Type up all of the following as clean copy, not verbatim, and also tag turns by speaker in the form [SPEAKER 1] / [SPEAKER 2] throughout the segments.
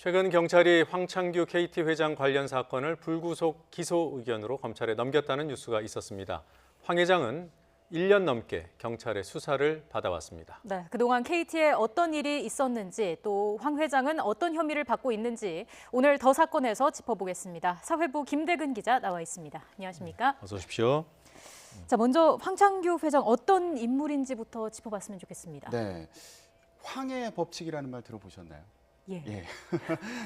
[SPEAKER 1] 최근 경찰이 황창규 KT 회장 관련 사건을 불구속 기소 의견으로 검찰에 넘겼다는 뉴스가 있었습니다. 황 회장은 1년 넘게 경찰의 수사를 받아왔습니다.
[SPEAKER 2] 네, 그동안 KT에 어떤 일이 있었는지 또 황 회장은 어떤 혐의를 받고 있는지 오늘 더 사건에서 짚어보겠습니다. 사회부 김대근 기자 나와 있습니다. 안녕하십니까?
[SPEAKER 1] 어서 오십시오.
[SPEAKER 2] 자, 먼저 황창규 회장 어떤 인물인지부터 짚어봤으면 좋겠습니다.
[SPEAKER 3] 네, 황해 법칙이라는 말 들어보셨나요?
[SPEAKER 2] 예.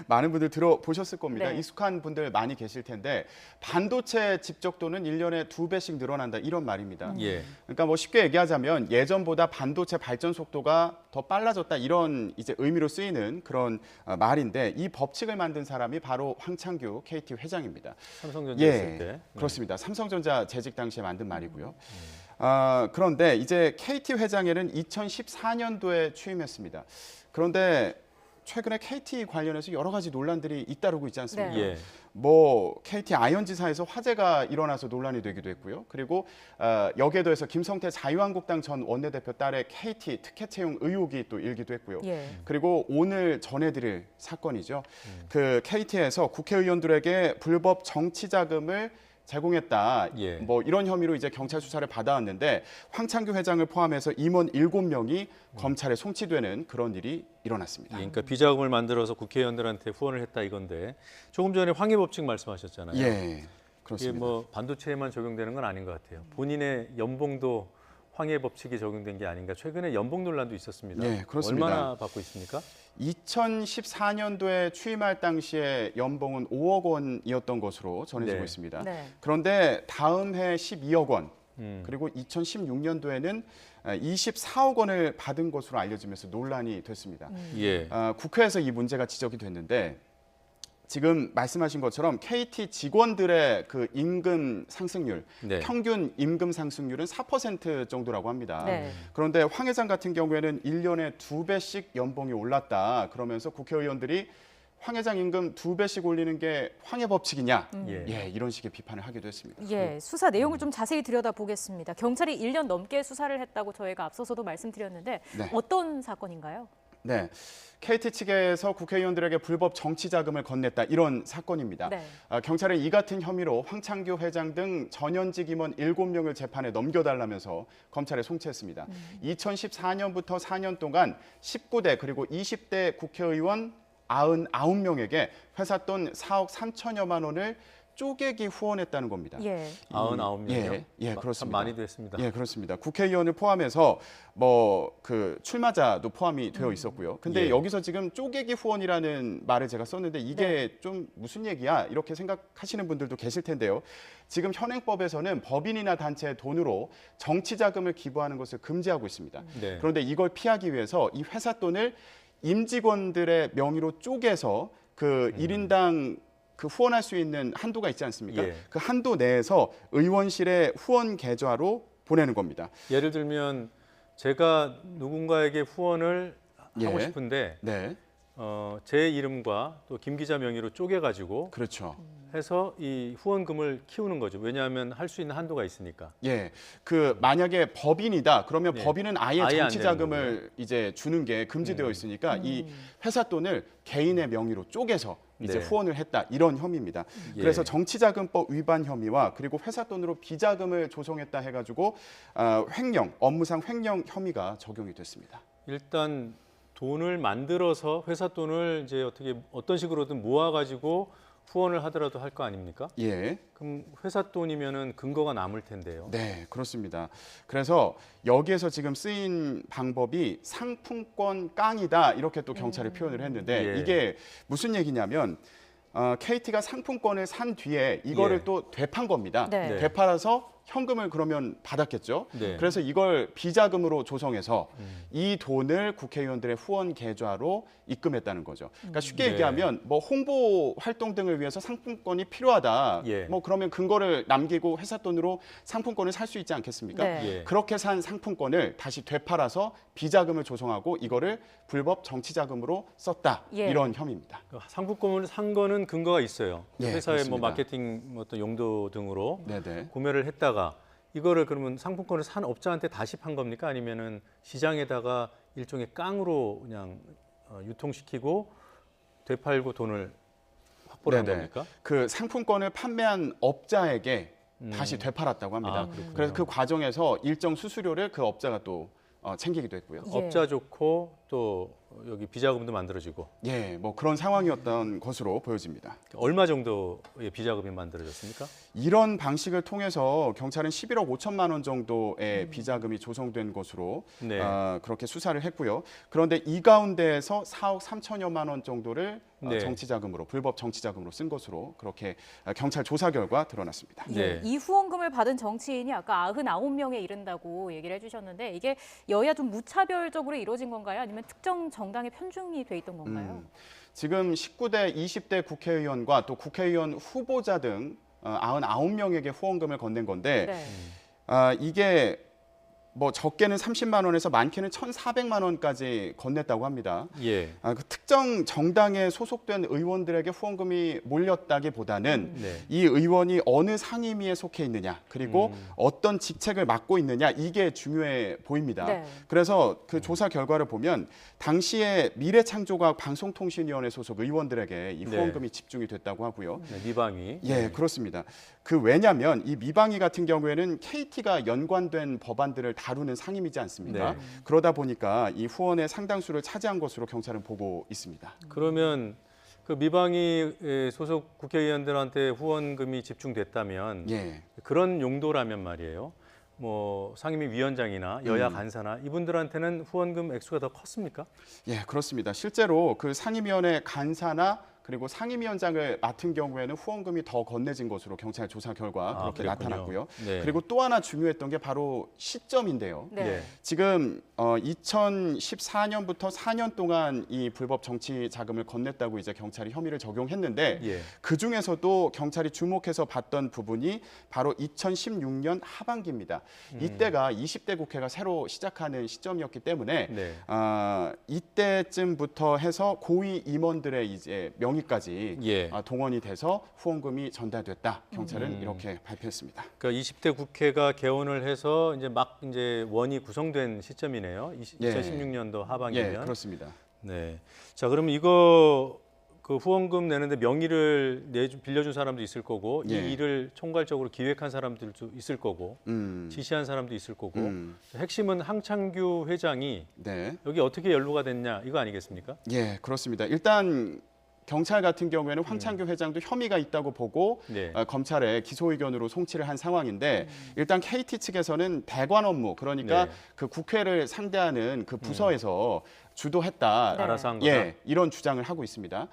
[SPEAKER 3] 많은 분들 들어보셨을 겁니다.
[SPEAKER 2] 네.
[SPEAKER 3] 익숙한 분들 많이 계실 텐데 반도체 집적도는 1년에 2배씩 늘어난다 이런 말입니다.
[SPEAKER 1] 예.
[SPEAKER 3] 그러니까 뭐 쉽게 얘기하자면 예전보다 반도체 발전 속도가 더 빨라졌다 이런 이제 의미로 쓰이는 그런 말인데 이 법칙을 만든 사람이 바로 황창규 KT 회장입니다.
[SPEAKER 1] 삼성전자 있을 때.
[SPEAKER 3] 그렇습니다. 삼성전자 재직 당시에 만든 말이고요. 그런데 이제 KT 회장에는 2014년도에 취임했습니다. 그런데 최근에 KT 관련해서 여러 가지 논란들이 잇따르고 있지 않습니까?
[SPEAKER 2] 네.
[SPEAKER 1] 예.
[SPEAKER 3] 뭐 KT 아현지사에서 화재가 일어나서 논란이 되기도 했고요. 그리고 여기에 더해서 김성태 자유한국당 전 원내대표 딸의 KT 특혜 채용 의혹이 또 일기도 했고요.
[SPEAKER 2] 예.
[SPEAKER 3] 그리고 오늘 전해드릴 사건이죠. 그 KT에서 국회의원들에게 불법 정치 자금을 제공했다.
[SPEAKER 1] 예.
[SPEAKER 3] 뭐 이런 혐의로 이제 경찰 수사를 받아왔는데 황창규 회장을 포함해서 임원 7명이 검찰에 송치되는 그런 일이 일어났습니다.
[SPEAKER 1] 그러니까 비자금을 만들어서 국회의원들한테 후원을 했다 이건데 조금 전에 황해 법칙 말씀하셨잖아요.
[SPEAKER 3] 예,
[SPEAKER 1] 이게
[SPEAKER 3] 그렇습니다.
[SPEAKER 1] 뭐 반도체에만 적용되는 건 아닌 것 같아요. 본인의 연봉도 황해 법칙이 적용된 게 아닌가. 최근에 연봉 논란도 있었습니다.
[SPEAKER 3] 예, 그렇습니다.
[SPEAKER 1] 얼마나 받고 있습니까?
[SPEAKER 3] 2014년도에 취임할 당시에 연봉은 5억 원이었던 것으로 전해지고
[SPEAKER 1] 네.
[SPEAKER 3] 있습니다.
[SPEAKER 2] 네.
[SPEAKER 3] 그런데 다음 해 12억 원,
[SPEAKER 1] 음.
[SPEAKER 3] 그리고 2016년도에는 24억 원을 받은 것으로 알려지면서 논란이 됐습니다.
[SPEAKER 1] 예.
[SPEAKER 3] 국회에서 이 문제가 지적이 됐는데 지금 말씀하신 것처럼 KT 직원들의 그 임금 상승률,
[SPEAKER 1] 네.
[SPEAKER 3] 평균 임금 상승률은 4% 정도라고 합니다.
[SPEAKER 2] 네.
[SPEAKER 3] 그런데 황 회장 같은 경우에는 1년에 2배씩 연봉이 올랐다. 그러면서 국회의원들이 황 회장 임금 2배씩 올리는 게 황해 법칙이냐?
[SPEAKER 1] 예.
[SPEAKER 3] 이런 식의 비판을 하기도 했습니다.
[SPEAKER 2] 예, 수사 내용을 좀 자세히 들여다보겠습니다. 경찰이 1년 넘게 수사를 했다고 저희가 앞서서도 말씀드렸는데
[SPEAKER 3] 네.
[SPEAKER 2] 어떤 사건인가요?
[SPEAKER 3] 네, KT 측에서 국회의원들에게 불법 정치 자금을 건넸다 이런 사건입니다.
[SPEAKER 2] 네.
[SPEAKER 3] 경찰은 이 같은 혐의로 황창규 회장 등 전현직 임원 7명을 재판에 넘겨달라면서 검찰에 송치했습니다. 2014년부터 4년 동안 19대 그리고 20대 국회의원 99명에게 회사 돈 4억 3천여만 원을 쪼개기 후원했다는 겁니다.
[SPEAKER 2] 예.
[SPEAKER 1] 99명이요?
[SPEAKER 3] 예,
[SPEAKER 1] 참
[SPEAKER 3] 그렇습니다.
[SPEAKER 1] 많이 됐습니다.
[SPEAKER 3] 예, 그렇습니다. 국회의원을 포함해서 뭐 그 출마자도 포함이 되어 있었고요. 근데
[SPEAKER 1] 예.
[SPEAKER 3] 여기서 지금 쪼개기 후원이라는 말을 제가 썼는데 이게 좀 무슨 얘기야? 이렇게 생각하시는 분들도 계실 텐데요. 지금 현행법에서는 법인이나 단체의 돈으로 정치 자금을 기부하는 것을 금지하고 있습니다.
[SPEAKER 1] 네.
[SPEAKER 3] 그런데 이걸 피하기 위해서 이 회사 돈을 임직원들의 명의로 쪼개서 그 1인당 그 후원할 수 있는 한도가 있지 않습니까?
[SPEAKER 1] 예.
[SPEAKER 3] 그 한도 내에서 의원실에 후원 계좌로 보내는 겁니다.
[SPEAKER 1] 예를 들면 제가 누군가에게 후원을 하고
[SPEAKER 3] 예.
[SPEAKER 1] 싶은데
[SPEAKER 3] 네,
[SPEAKER 1] 제 이름과 또 김 기자 명의로 쪼개가지고
[SPEAKER 3] 그렇죠.
[SPEAKER 1] 해서 이 후원금을 키우는 거죠. 왜냐하면 할 수 있는 한도가 있으니까.
[SPEAKER 3] 예, 그 만약에 법인이다 그러면
[SPEAKER 1] 네.
[SPEAKER 3] 법인은 아예
[SPEAKER 1] 아예 안
[SPEAKER 3] 정치
[SPEAKER 1] 되는
[SPEAKER 3] 자금을 이제 주는 게 금지되어 있으니까 이 회사 돈을 개인의 명의로 쪼개서 이제
[SPEAKER 1] 네.
[SPEAKER 3] 후원을 했다 이런 혐의입니다.
[SPEAKER 1] 예.
[SPEAKER 3] 그래서 정치자금법 위반 혐의와 그리고 회사 돈으로 비자금을 조성했다 해가지고 횡령, 업무상 횡령 혐의가 적용이 됐습니다.
[SPEAKER 1] 일단 돈을 만들어서 회사 돈을 이제 어떤 식으로든 모아가지고 후원을 하더라도 할 거 아닙니까?
[SPEAKER 3] 예.
[SPEAKER 1] 그럼 회사 돈이면은 근거가 남을 텐데요.
[SPEAKER 3] 네, 그렇습니다. 그래서 여기에서 지금 쓰인 방법이 상품권 깡이다 이렇게 또 경찰이 표현을 했는데
[SPEAKER 1] 예.
[SPEAKER 3] 이게 무슨 얘기냐면 KT가 상품권을 산 뒤에 이거를
[SPEAKER 1] 예.
[SPEAKER 3] 또 되판 겁니다.
[SPEAKER 2] 네.
[SPEAKER 3] 되팔아서 현금을 그러면 받았겠죠.
[SPEAKER 1] 네.
[SPEAKER 3] 그래서 이걸 비자금으로 조성해서 이 돈을 국회의원들의 후원 계좌로 입금했다는 거죠. 그러니까 쉽게
[SPEAKER 1] 네.
[SPEAKER 3] 얘기하면 뭐 홍보 활동 등을 위해서 상품권이 필요하다.
[SPEAKER 1] 예.
[SPEAKER 3] 뭐 그러면 근거를 남기고 회사 돈으로 상품권을 살 수 있지 않겠습니까?
[SPEAKER 2] 네.
[SPEAKER 1] 예.
[SPEAKER 3] 그렇게 산 상품권을 다시 되팔아서 비자금을 조성하고 이거를 불법 정치자금으로 썼다.
[SPEAKER 2] 예.
[SPEAKER 3] 이런 혐의입니다.
[SPEAKER 1] 상품권을 산 거는 근거가 있어요.
[SPEAKER 3] 예,
[SPEAKER 1] 회사의 뭐
[SPEAKER 3] 그렇습니다.
[SPEAKER 1] 마케팅 뭐 어떤 용도 등으로
[SPEAKER 3] 네네.
[SPEAKER 1] 구매를 했다가 이거를 그러면 상품권을 산 업자한테 다시 판 겁니까? 아니면은 시장에다가 일종의 깡으로 그냥 유통시키고 되팔고 돈을 확보를 한
[SPEAKER 3] 네네.
[SPEAKER 1] 겁니까?
[SPEAKER 3] 그 상품권을 판매한 업자에게 다시 되팔았다고 합니다.
[SPEAKER 1] 아, 그렇군요.
[SPEAKER 3] 그래서 그 과정에서 일정 수수료를 그 업자가 또 챙기기도 했고요.
[SPEAKER 2] 예.
[SPEAKER 1] 업자 좋고 또 여기 비자금도 만들어지고
[SPEAKER 3] 예, 뭐 그런 상황이었던 것으로 보여집니다.
[SPEAKER 1] 얼마 정도의 비자금이 만들어졌습니까?
[SPEAKER 3] 이런 방식을 통해서 경찰은 11억 5천만 원 정도의 비자금이 조성된 것으로
[SPEAKER 1] 네.
[SPEAKER 3] 그렇게 수사를 했고요. 그런데 이 가운데에서 4억 3천여만 원 정도를
[SPEAKER 1] 네.
[SPEAKER 3] 정치자금으로 불법 정치자금으로 쓴 것으로 그렇게 경찰 조사 결과 드러났습니다.
[SPEAKER 2] 예,
[SPEAKER 1] 네.
[SPEAKER 2] 이 후원금을 받은 정치인이 아까 99명에 이른다고 얘기를 해주셨는데 이게 여야 좀 무차별적으로 이루어진 건가요? 아니면 특정 정당에 편중이 돼 있던 건가요?
[SPEAKER 3] 지금 19대, 20대 국회의원과 또 국회의원 후보자 등 99명에게 후원금을 건넨 건데
[SPEAKER 2] 네.
[SPEAKER 3] 이게 뭐 적게는 30만 원에서 많게는 1,400만 원까지 건넸다고 합니다.
[SPEAKER 1] 예.
[SPEAKER 3] 그 특정 정당에 소속된 의원들에게 후원금이 몰렸다기보다는
[SPEAKER 1] 네.
[SPEAKER 3] 이 의원이 어느 상임위에 속해 있느냐, 그리고 어떤 직책을 맡고 있느냐, 이게 중요해 보입니다.
[SPEAKER 2] 네.
[SPEAKER 3] 그래서 그 조사 결과를 보면 당시에 미래창조과학 방송통신위원회 소속 의원들에게 이
[SPEAKER 1] 네.
[SPEAKER 3] 후원금이 집중이 됐다고 하고요.
[SPEAKER 1] 네, 미방위.
[SPEAKER 3] 예, 그렇습니다. 그 왜냐하면 이 미방위 같은 경우에는 KT가 연관된 법안들을 다루는 상임이지 않습니까?
[SPEAKER 1] 네.
[SPEAKER 3] 그러다 보니까 이 후원의 상당수를 차지한 것으로 경찰은 보고 있습니다.
[SPEAKER 1] 그러면 그 미방위 소속 국회의원들한테 후원금이 집중됐다면
[SPEAKER 3] 예.
[SPEAKER 1] 그런 용도라면 말이에요. 뭐 상임위 위원장이나 여야 간사나 이분들한테는 후원금 액수가 더 컸습니까?
[SPEAKER 3] 예, 그렇습니다. 실제로 그 상임위원회 간사나 그리고 상임위원장을 맡은 경우에는 후원금이 더 건네진 것으로 경찰 조사 결과 그렇게
[SPEAKER 1] 그랬군요.
[SPEAKER 3] 나타났고요.
[SPEAKER 1] 네.
[SPEAKER 3] 그리고 또 하나 중요했던 게 바로 시점인데요.
[SPEAKER 2] 네.
[SPEAKER 1] 예.
[SPEAKER 3] 지금 2014년부터 4년 동안 이 불법 정치 자금을 건넸다고 이제 경찰이 혐의를 적용했는데
[SPEAKER 1] 예.
[SPEAKER 3] 그 중에서도 경찰이 주목해서 봤던 부분이 바로 2016년 하반기입니다. 이때가 20대 국회가 새로 시작하는 시점이었기 때문에
[SPEAKER 1] 네.
[SPEAKER 3] 이때쯤부터 해서 고위 임원들의 이제 명의까지
[SPEAKER 1] 예.
[SPEAKER 3] 동원이 돼서 후원금이 전달됐다. 경찰은 이렇게 발표했습니다.
[SPEAKER 1] 그러니까 20대 국회가 개원을 해서 이제 막 이제 원이 구성된 시점이네요.
[SPEAKER 3] 예.
[SPEAKER 1] 2016년도
[SPEAKER 3] 예,
[SPEAKER 1] 하반기면.
[SPEAKER 3] 그렇습니다.
[SPEAKER 1] 네. 자, 그럼 이거 그 후원금 내는데 명의를 빌려준 사람도 있을 거고
[SPEAKER 3] 예.
[SPEAKER 1] 이 일을 총괄적으로 기획한 사람들도 있을 거고
[SPEAKER 3] 음,
[SPEAKER 1] 지시한 사람도 있을 거고
[SPEAKER 3] 음,
[SPEAKER 1] 핵심은 항창규 회장이
[SPEAKER 3] 네.
[SPEAKER 1] 여기 어떻게 연루가 됐냐 이거 아니겠습니까?
[SPEAKER 3] 예, 그렇습니다. 일단 경찰 같은 경우에는 황창규 회장도 혐의가 있다고 보고
[SPEAKER 1] 네.
[SPEAKER 3] 검찰에 기소 의견으로 송치를 한 상황인데 일단 KT 측에서는 대관 업무 그러니까
[SPEAKER 1] 네.
[SPEAKER 3] 그 국회를 상대하는 그 부서에서 주도했다.
[SPEAKER 2] 네.
[SPEAKER 1] 알아서 한 거다.
[SPEAKER 3] 예, 이런 주장을 하고 있습니다.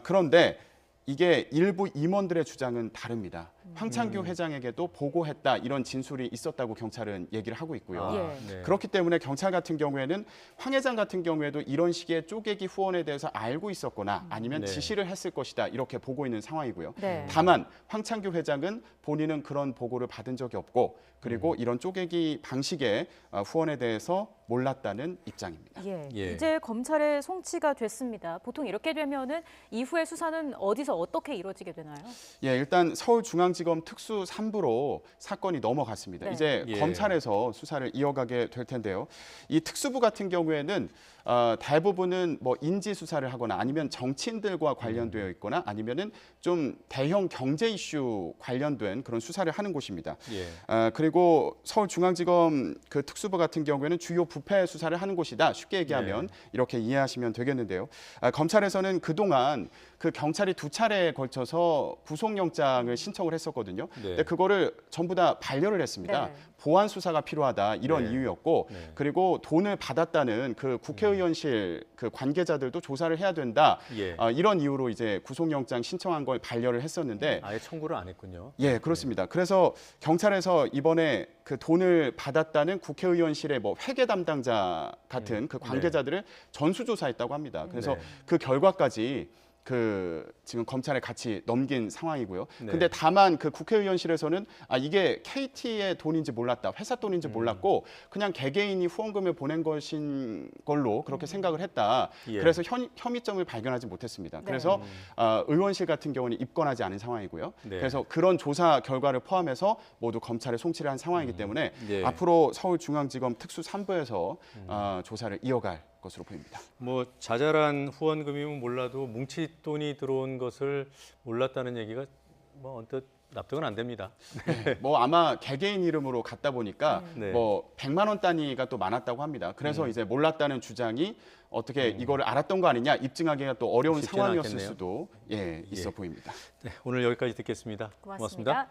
[SPEAKER 3] 그런데 이게 일부 임원들의 주장은 다릅니다. 황창규 회장에게도 보고했다 이런 진술이 있었다고 경찰은 얘기를 하고 있고요.
[SPEAKER 2] 예.
[SPEAKER 1] 네.
[SPEAKER 3] 그렇기 때문에 경찰 같은 경우에는 황 회장 같은 경우에도 이런 식의 쪼개기 후원에 대해서 알고 있었거나 아니면
[SPEAKER 1] 네.
[SPEAKER 3] 지시를 했을 것이다 이렇게 보고 있는 상황이고요.
[SPEAKER 2] 네.
[SPEAKER 3] 다만 황창규 회장은 본인은 그런 보고를 받은 적이 없고 그리고 이런 쪼개기 방식의 후원에 대해서 몰랐다는 입장입니다.
[SPEAKER 2] 예.
[SPEAKER 1] 예.
[SPEAKER 2] 이제 검찰에 송치가 됐습니다. 보통 이렇게 되면은 이후의 수사는 어디서 어떻게 이루어지게 되나요?
[SPEAKER 3] 예, 일단 서울중앙지검 특수 3부로 사건이 넘어갔습니다.
[SPEAKER 2] 네.
[SPEAKER 3] 이제
[SPEAKER 1] 예.
[SPEAKER 3] 검찰에서 수사를 이어가게 될 텐데요. 이 특수부 같은 경우에는 대부분은 뭐 인지 수사를 하거나 아니면 정치인들과 관련되어 있거나 아니면은 좀 대형 경제 이슈 관련된 그런 수사를 하는 곳입니다.
[SPEAKER 1] 예.
[SPEAKER 3] 그리고 서울중앙지검 그 특수부 같은 경우에는 주요 부패 수사를 하는 곳이다. 쉽게 얘기하면 이렇게 이해하시면 되겠는데요. 검찰에서는 그동안 그 경찰이 2차례에 걸쳐서 구속영장을 신청을 했었거든요.
[SPEAKER 1] 네.
[SPEAKER 3] 근데 그거를 전부 다 반려를 했습니다.
[SPEAKER 2] 네.
[SPEAKER 3] 보완 수사가 필요하다 이런
[SPEAKER 1] 네.
[SPEAKER 3] 이유였고
[SPEAKER 1] 네.
[SPEAKER 3] 그리고 돈을 받았다는 그 국회의원실 그 관계자들도 조사를 해야 된다.
[SPEAKER 1] 예.
[SPEAKER 3] 이런 이유로 이제 구속영장 신청한 걸 반려를 했었는데
[SPEAKER 1] 아예 청구를 안 했군요.
[SPEAKER 3] 예, 그렇습니다. 그래서 경찰에서 이번에 그 돈을 받았다는 국회의원실의 뭐 회계 담당자 같은 그 관계자들을 전수조사했다고 합니다. 그래서
[SPEAKER 1] 네.
[SPEAKER 3] 그 결과까지 그 지금 검찰에 같이 넘긴 상황이고요.
[SPEAKER 1] 네.
[SPEAKER 3] 근데 다만 그 국회의원실에서는 이게 KT의 돈인지 몰랐다, 회사 돈인지 몰랐고 그냥 개개인이 후원금을 보낸 것인 걸로 그렇게 생각을 했다.
[SPEAKER 1] 예.
[SPEAKER 3] 그래서 혐의점을 발견하지 못했습니다.
[SPEAKER 2] 네.
[SPEAKER 3] 그래서 의원실 같은 경우는 입건하지 않은 상황이고요.
[SPEAKER 1] 네.
[SPEAKER 3] 그래서 그런 조사 결과를 포함해서 모두 검찰에 송치를 한 상황이기 때문에
[SPEAKER 1] 예.
[SPEAKER 3] 앞으로 서울중앙지검 특수 3부에서 조사를 이어갈 것으로 보입니다.
[SPEAKER 1] 뭐 자잘한 후원금이면 몰라도 뭉칫돈이 들어온 것을 몰랐다는 얘기가 뭐 언뜻 납득은 안 됩니다.
[SPEAKER 3] 뭐 아마 개개인 이름으로 갔다 보니까
[SPEAKER 1] 네.
[SPEAKER 3] 뭐 100만 원 단위가 또 많았다고 합니다. 그래서 이제 몰랐다는 주장이 어떻게 이거를 알았던 거 아니냐 입증하기가 또 어려운
[SPEAKER 1] 쉽지는
[SPEAKER 3] 상황이었을
[SPEAKER 1] 않겠네요.
[SPEAKER 3] 수도 있어 보입니다.
[SPEAKER 1] 네, 오늘 여기까지 듣겠습니다.
[SPEAKER 2] 고맙습니다.